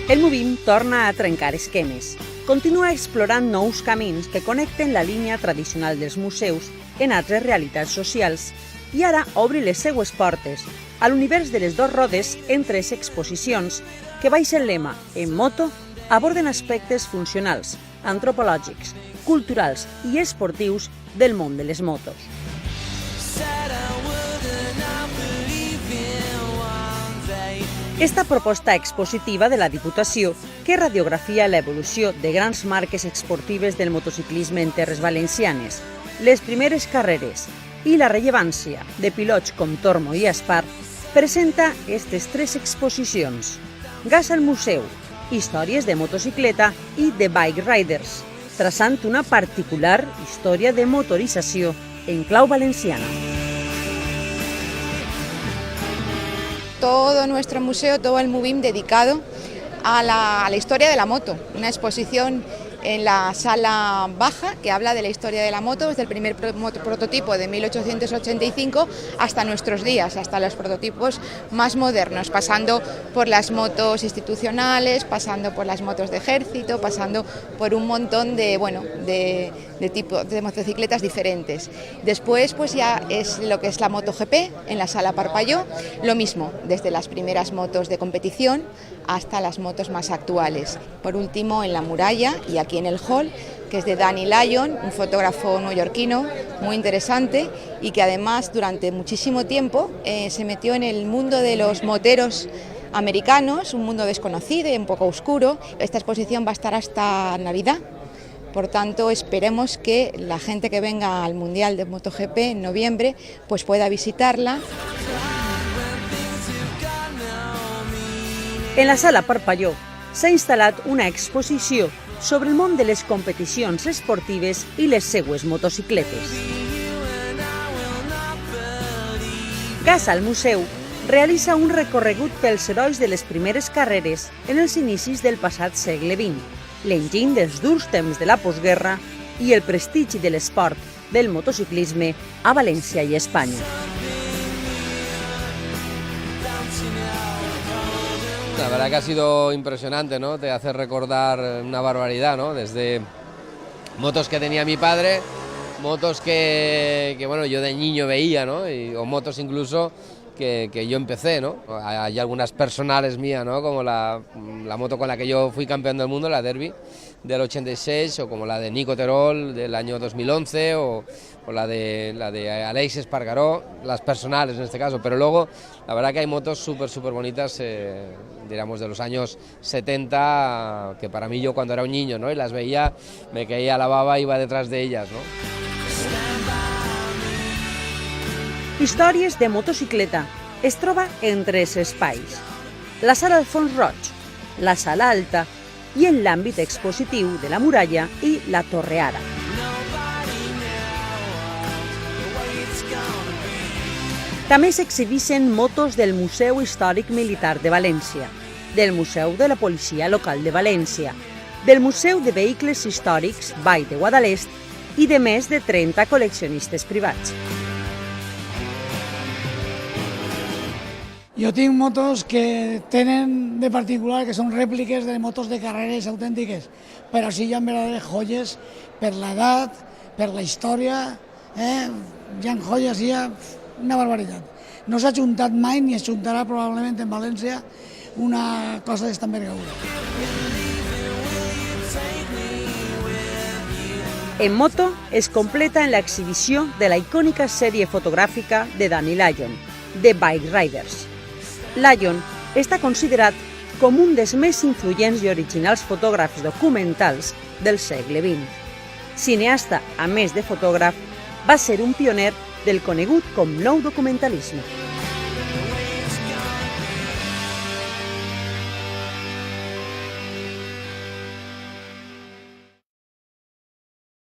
El Movim torna a trencar esquemes. Continua explorant nous camins que connecten la línia tradicional dels museus en altres realitats socials i ara obre les seues portes a l'univers de les dos rodes en 3 exposicions que baix el lema En moto aborden aspectes funcionals, antropològics, culturals i esportius del món de les motos. Esta proposta expositiva de la Diputació, que radiografia l'evolució de grans marques esportives del motociclisme en terres valencianes, les primeres carreres i la rellevància de pilots com Tormo i Espart, presenta aquestes 3 exposicions. Gas al museu, històries de motocicleta i de bike riders, traçant una particular història de motorització en clau valenciana. Todo nuestro museo, todo el Movim dedicado a la historia de la moto. Una exposición en la sala baja que habla de la historia de la moto desde el primer prototipo de 1885 hasta nuestros días, hasta los prototipos más modernos, pasando por las motos institucionales, pasando por las motos de ejército, pasando por un montón de tipos de motocicletas diferentes. Después pues ya es lo que es la MotoGP en la sala Parpalló, lo mismo, desde las primeras motos de competición hasta las motos más actuales. Por último en la muralla y aquí en el hall, que es de Danny Lyon, un fotógrafo neoyorquino muy interesante y que además durante muchísimo tiempo se metió en el mundo de los moteros americanos, un mundo desconocido y un poco oscuro. Esta exposición va a estar hasta Navidad. Por tanto, esperemos que la gente que venga al Mundial de MotoGP en noviembre pues pueda visitarla. En la sala Parpalló s'ha instal·lat una exposició sobre el món de les competicions esportives i les seues motocicletes. Gas al museu realitza un recorregut pels herois de les primeres carreres en els inicis del passat segle XX, l'enginy dels durs temps de la postguerra i el prestigi de l'esport del motociclisme a València i Espanya. La verdad que ha sido impresionante, ¿no? Te hace recordar una barbaridad, ¿no? Desde motos que tenía mi padre, motos que bueno, yo de niño veía, ¿no? O motos incluso que yo empecé, ¿no? Hay algunas personales mías, ¿no? Como la moto con la que yo fui campeón del mundo, la Derby del 86, o como la de Nico Terol del año 2011, o la de Aleix Espargaró, las personales en este caso. Pero luego, la verdad que hay motos súper bonitas, diríamos de los años 70, que para mí yo cuando era un niño, ¿no? Y las veía, me caía la baba y iba detrás de ellas, ¿no? Històries de motocicleta es troba en 3 espais: la sala Alfons Roig, la sala alta i en l'àmbit expositiu de la muralla i la Torre Ara. També s'exhibeixen motos del Museu Històric Militar de València, del Museu de la Policia Local de València, del Museu de Vehicles Històrics Vall de Guadalest i de més de 30 col·leccionistes privats. Jo tinc motos que tenen de particular que són rèpliques de motos de carreres autèntiques, però sí hi ha verdaderes joies per l'edat, per la història, hi ha joies, hi ha una barbaritat. No s'ha juntat mai ni es juntarà probablement en València una cosa d'esta envergadura. En moto es completa en l'exhibició de la icònica sèrie fotogràfica de Danny Lyon, The Bike Riders. Lyon està considerat com un dels més influents i originals fotògrafs documentals del segle XX. Cineasta, a més de fotògraf, va ser un pioner del conegut com nou documentalisme.